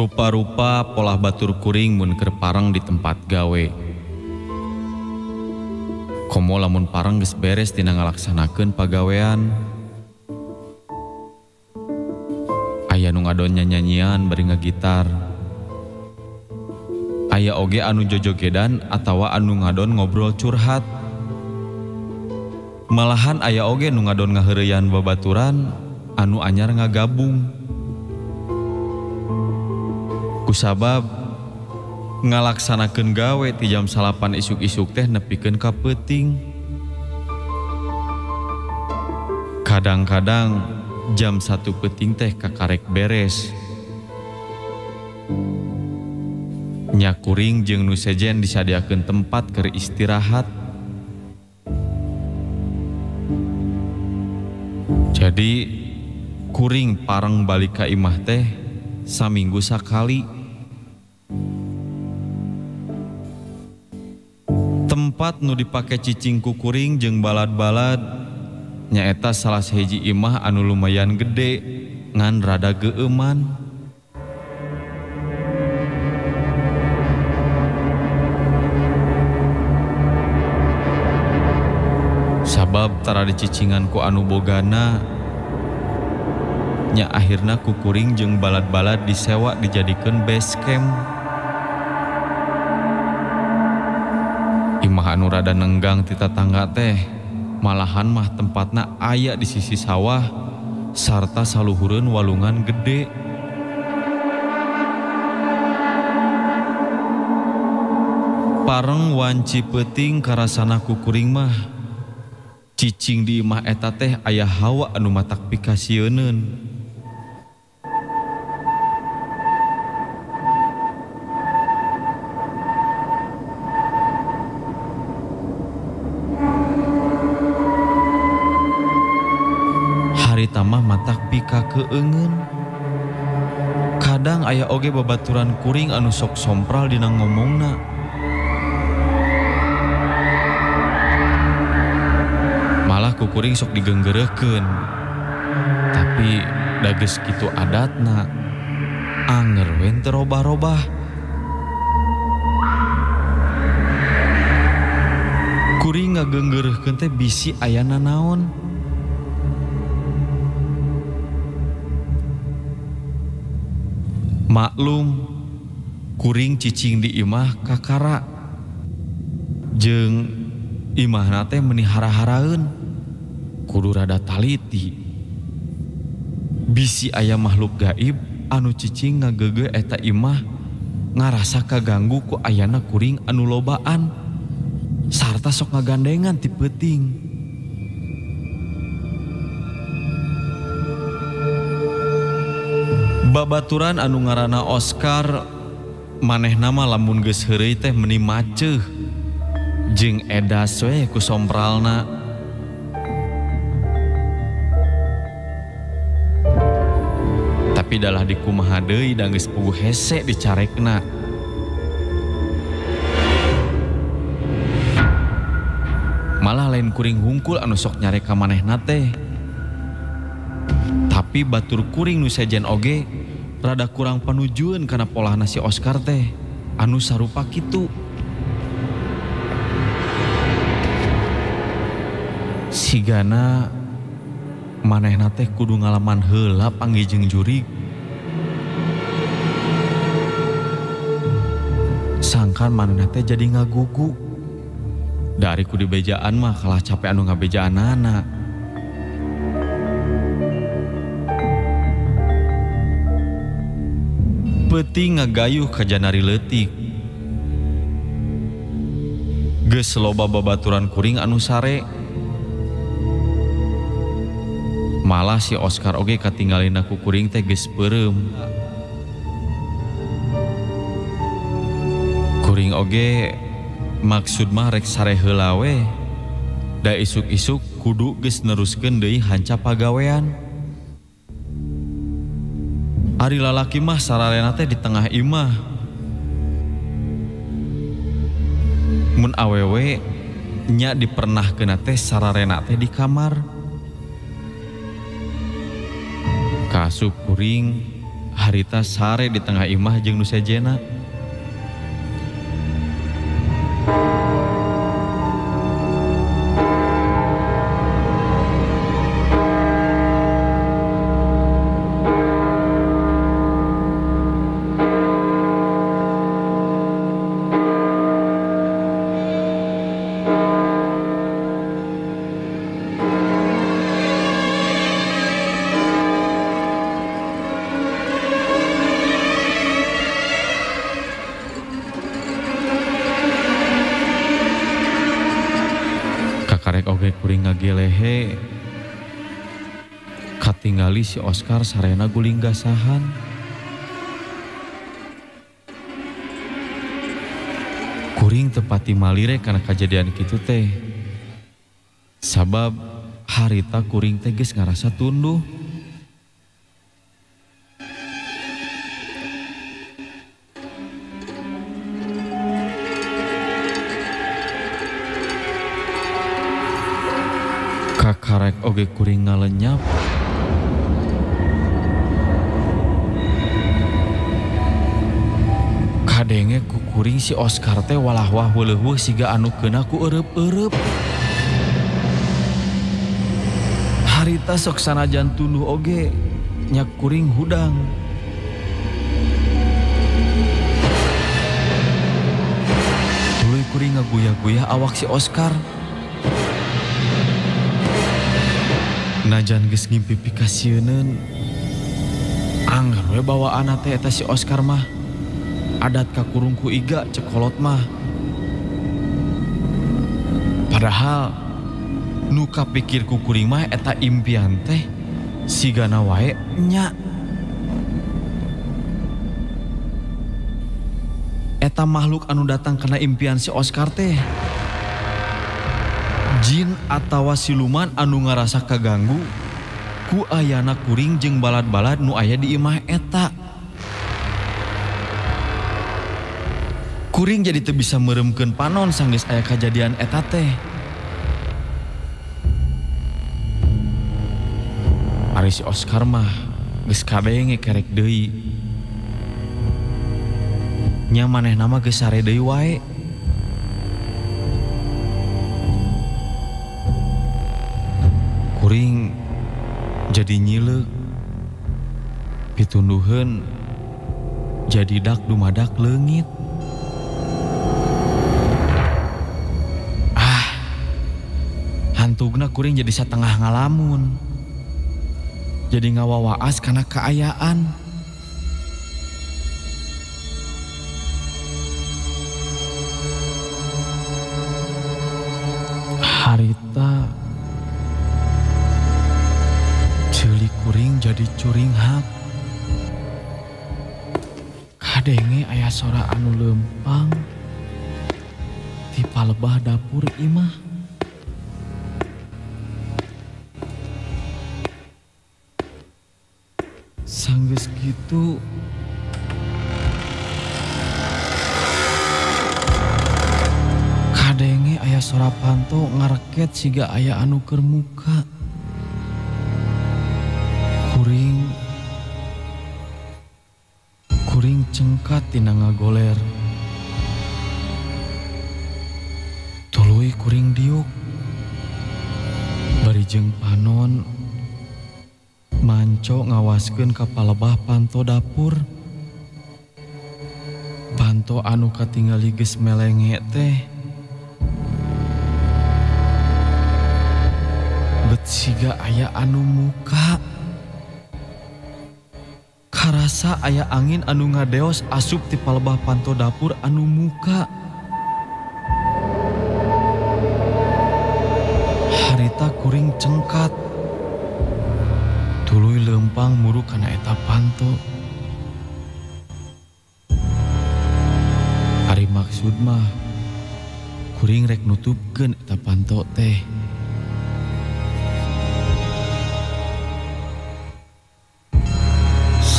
Rupa-rupa pola batur kuring mun keur pareng di tempat gawe. Komo lamun pareng geus beres tina ngalaksanakeun pagawean. Aya nu ngadon nyanyian bari ngagitar. Aya oge anu jojogedan atawa anu ngadon ngobrol curhat. Malahan aya oge nu ngadon ngaheureuyan babaturan anu anyar ngagabung. Kusabab ngalaksanakeun gawe ti jam 8 isuk-isuk teh nepikeun ka peuting. Kadang-kadang jam 1 peuting teh kakarek beres. Nya kuring jeung nu sejen disadiakeun tempat keur istirahat. Jadi kuring pareng balik ka imah teh saminggu sakali. Tempat nu dipake cicing ku kuring jeung balad-balad nyaeta salah sahiji imah anu lumayan gede ngan rada geueuman. Sabab tara dicicingan ku anu bogana nya akhirna ku kuring jeung balad-balad disewa dijadikeun base camp. Imah anu rada nenggang ti tatangga teh malahan mah tempatna aya di sisi sawah sarta saluhureun walungan gede. Pareng wanci peuting karasana ku kuring mah cicing di imah eta teh aya hawa anu matak pikasieun. Tamah matak pika keungeun. Kadang aya oge babaturan kuring anu sok sompral dina ngomongna. Malah ku kuring sok digeunggeureukkeun. Tapi da geus kitu adatna, anger we teu robah-robah. Kuring ngageunggeureukkeun teh bisi aya nanaon. Maklum, kuring cicing di imah kakara. Jeung imahna teh meuni hara-haraeun. Kudu rada taliti. Bisi aya makhluk gaib anu cicing ngageugeuh eta imah ngarasa kaganggu ku ayana kuring anu lobaan sarta sok ngagandengan ti peuting. Babaturan anu ngaranna Oscar manehna mah lamun geus heureuy teh meuni maceuh jeung edas we ku sompralna. Tapi dalah dikumaha deui da geus puguh hese dicarekna. Malah lain kuring hungkul anu sok nyarek ka manehna teh. Tapi batur kuring nu sejen oge rada kurang panujueun kana polahna si Oscar teh anu sarupa kitu. Sigana manehna teh kudu ngalaman heula panggih jeung jurig. Sangkan manehna teh jadi ngagugu. Dari ku dibejaan mah kalah capek anu ngabejaanana. Peuting ngagayuh ka janari leutik. Geus loba babaturan kuring anu sare. Malah si Oscar oge katinggalina ku kuring teh geus peureum. Kuring oge maksud mah rek sare heula we. Da isuk-isuk kudu geus neruskeun deui hanca pagawean. Ari lalaki mah sararena teh di tengah imah. Mun awewe nya dipernahkeun teh sararena teh di kamar. Kasup kuring harita sare di tengah imah jeung nu sejena. Kakarek oge kuring ngagelehe katingali si Oscar sarena guling gasahan. Kuring tepati malire karena kejadian kitu teh. Sabab harita kuring teh geus ngarasa tunduh. Kakarek oge kuring ngalenyap. Kadenge ku kuring si Oscar teh walah-wah weuleuh siga anu keuna ku eureup-eureup. Harita sok sanajan tunduh oge nya kuring hudang. Tuluy kuring ngaguyah-guyah awak si Oscar. Najan geus ngimpi pikasieun, anggar we bawaan teh eta si Oscar mah. Adat kakurung ku iga cekolot mah. Padahal nu kapikir ku kuring mah eta impian teh sigana wae nya. Eta makhluk anu datang karena impian si Oscar teh jin atawa siluman anu ngarasa kaganggu ku ayana kuring jeung balad-balad nu aya di imah eta. Kuring jadi teu bisa meuremkeun panon sanggeus aya kajadian eta teh. Ari si Oscar mah geus kadenge kerek deui. Nya manehna mah geus sare deui wae. Kuring jadi nyileuk, pitunduheun jadi dak dumadak leungit. Hantugna kuring jadi satengah ngalamun, jadi ngawawaas karena keayaan. Harita ceuli kuring jadi curing hak. Kadenge aya sora anu lempang ti palebah dapur imah. Sanggeus gitu kadenge aya sora panto ngareket siga aya anu keur muka. Kuring cengkat tina ngagoler. Tuluy kuring diuk. Bari jeung panon manco ngawaskeun ka palebah panto dapur. Panto anu katingali geus melenge teh bet siga aya anu muka. Karasa aya angin anu ngadeos asup ti palebah panto dapur anu muka. Harita kuring cengkat. Tuluy lempang muru kana eta panto. Ari maksud mah kuring rek nutupkeun eta panto teh.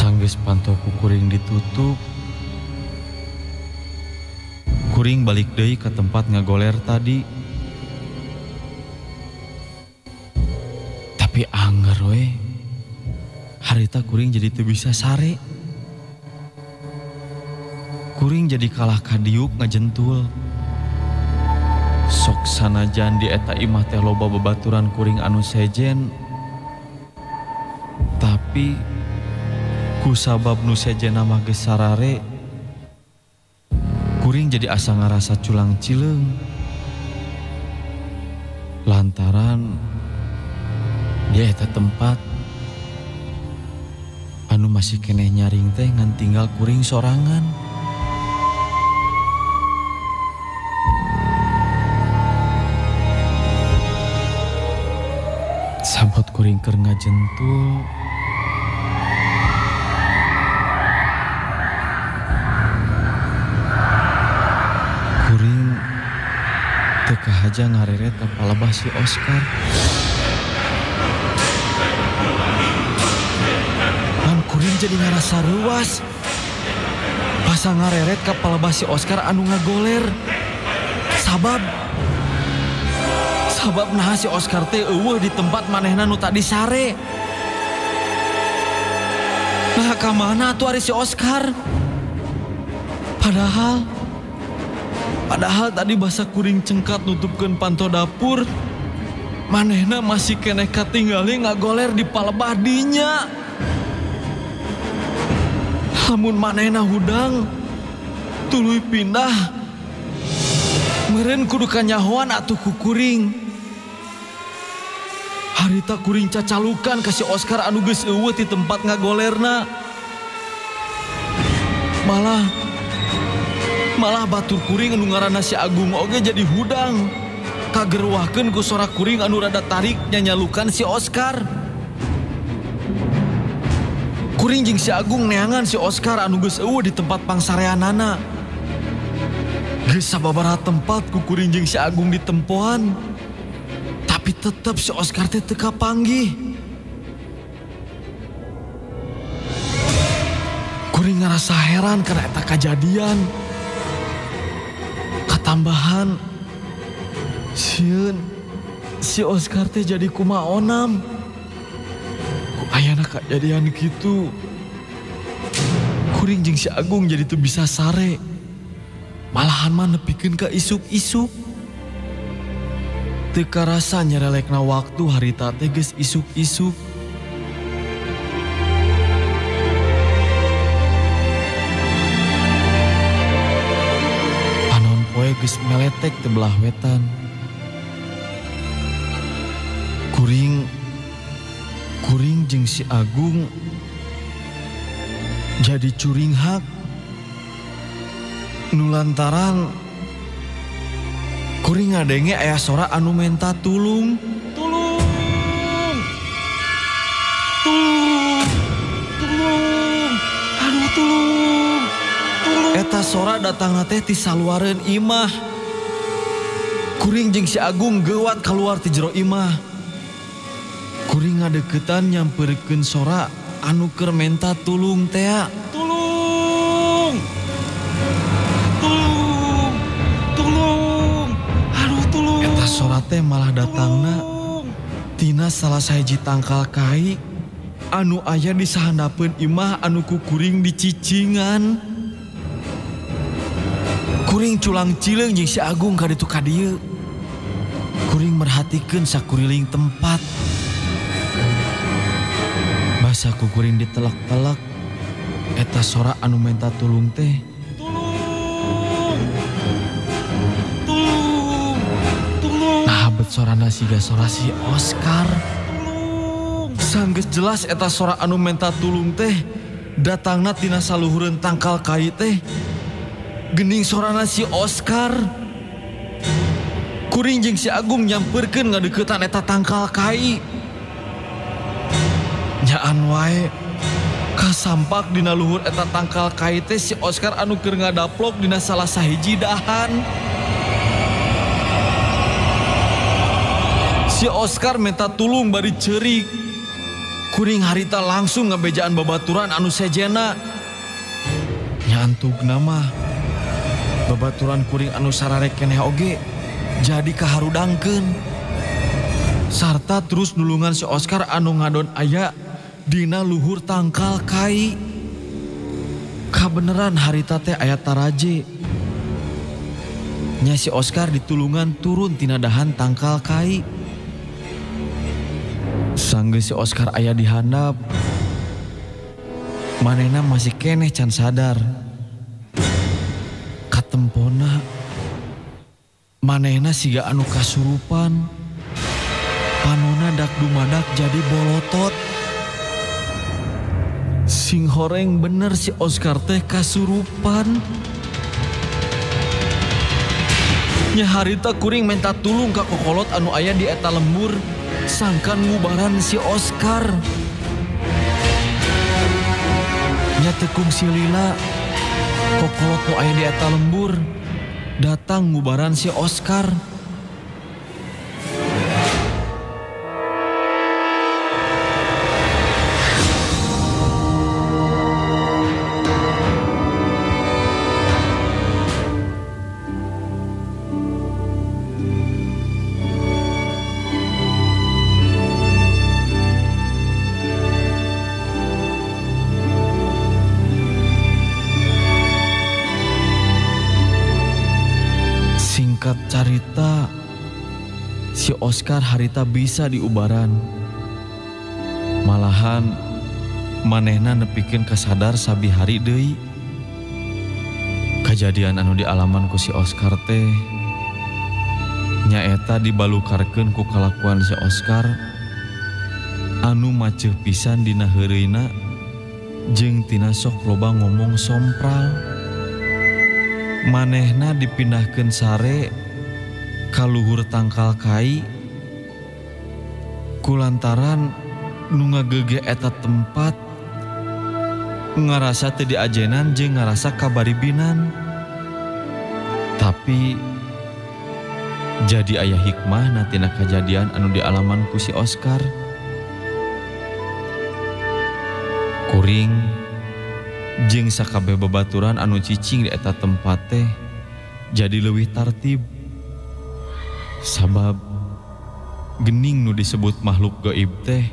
Sanggeus panto ku kuring ditutup, kuring balik deui ka tempat ngagoler tadi. Tapi angger we harita kuring jadi teu bisa sare. Kuring jadi kalah kadiuk ngajentul. Sok sanajan di eta imah teh loba babaturan kuring anu sejen, tapi ku sabab nu sejen mah geus sarare, kuring jadi asa ngarasa culang cileung. Lantaran di eta tempat anu masih keneh nyaring teh ngan tinggal kuring sorangan. Sabot kuring keur ngajentul, kuring teu kahaja ngareret ka palebah si Oscar. Pan kuring jadi ngarasa ruas pas ngareret ka palebah si Oscar anu ngagoler. Sabab nah si Oscar teh eueuh di tempat manehna nu tadi sare. Nah ka mana atuh ari si Oscar? Padahal tadi basa kuring cengkat nutupkeun panto dapur, manehna masih keneh katinggali ngagoler di palebah dinya. Lamun manehna hudang tuluy pindah, meureun kudu kanyahoan atuh ku kuring. Harita kuring cacalukan ka si Oscar anu geus eueuh di tempat ngagolerna. Malah batur kuring anu ngaranna si Agung oge jadi hudang. Kagerwahkeun ku sora kuring anu rada tarik nyanyalukan si Oscar. Kuring jeung si Agung neangan si Oscar anu geus eueuh di tempat pangsareanana. Geus sababaraha tempat ku kuring jeung si Agung ditempoan. Tapi tetep si Oscar teh teu kapanggih. Kuring ngarasa heran karena eta kajadian. Katambahan sieun si Oscar teh jadi kumaonam. Ku ayana kajadian kitu. Kuring jeung si Agung jadi teu bisa sare. Malahan mah nepikeun ka isuk-isuk. Teu karasa nyarelekna waktu harita teh geus isuk-isuk. Panon poe geus meletek teu belah wetan. Kuring jeung si Agung jadi curing hak. Nu lantaran kuring ngadenge aya sora anu menta tulung. Aduh tulung. Eta sora datangna teh ti saluareun imah. Kuring jeung si Agung geuwat kaluar ti jero imah. Kuring ngadeukeutan nyampeurkeun sora anu keur menta tulung teh. Tulung. Eta sora teh malah datangna tina salah sahiji tangkal kai anu aya di sahandapeun imah anu ku kuring dicicingan. Kuring culang cileung jeung si Agung ka ditu ka dieu. Kuring merhatikeun sakuriling tempat. Basa ku kuring ditelek-telek eta sora anu menta tulung teh. Sorana siga sora si Oscar. Sanggeus jelas eta sora anu menta tulung teh datangna tina saluhureun tangkal kai teh. Geuning sorana si Oscar. Kuring jeung si Agung nyampeurkeun ngadeuketan eta tangkal kai. Nyaan wae kasampak dina luhur eta tangkal kai teh si Oscar anu keur ngadaplok dina salah sahiji dahan. Si Oscar minta tulung bari ceurik. Kuring harita langsung ngabejaan babaturan anu sejena. Nyantugna mah babaturan kuring anu sarare keneh oge jadi kaharudangkeun. Sarta terus nulungan si Oscar anu ngadon aya dina luhur tangkal kai. Kabeneran harita teh aya taraje. Nya si Oscar ditulungan turun tina dahan tangkal kai. Sanggeus si Oscar aya di handap, manehna masih keneh can sadar. Katempona manehna siga anu kasurupan, panona dak dumadak jadi bolotot. Sing horeng bener si Oscar teh kasurupan. Nya harita kuring minta tulung ka kokolot anu aya di eta lembur, sangkan ngubaran si Oscar. Nya tekung si Lila, kokolot nu aya di eta lembur, datang ngubaran si Oscar. Singkat carita, si Oscar harita bisa diubaran. Malahan manehna nepikeun kasadar sabi hari deui. Kajadian anu dialaman ku si Oscar teh nyaeta dibalukarkeun ku kalakuan si Oscar anu maceuh pisan dina heureuyna jeung tina sok loba ngomong sompral. Manehna dipindahkeun sare ka luhur tangkal kai kulantaran nu ngagege eta tempat ngarasa teu diajenan jeung ngarasa kabaribinan. Tapi jadi aya hikmah na tina kajadian anu dialaman ku si Oscar. Kuring jeung sakabeh babaturan anu cicing di eta tempat teh jadi leuwih tartib. Sabab gening nu disebut makhluk gaib teh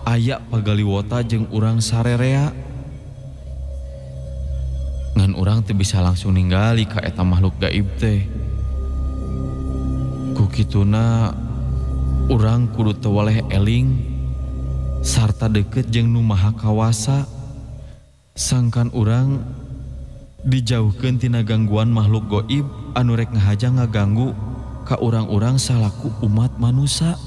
aya pagaliwota jeung urang sarerea. Ngan urang teu bisa langsung ningali ka eta makhluk gaib teh. Ku kituna urang kudu teu waleh eling sarta deukeut jeung nu maha kawasa. Sangkan urang dijauhkeun tina gangguan makhluk gaib anu rek ngahaja ngaganggu ka urang-urang salaku umat manusia.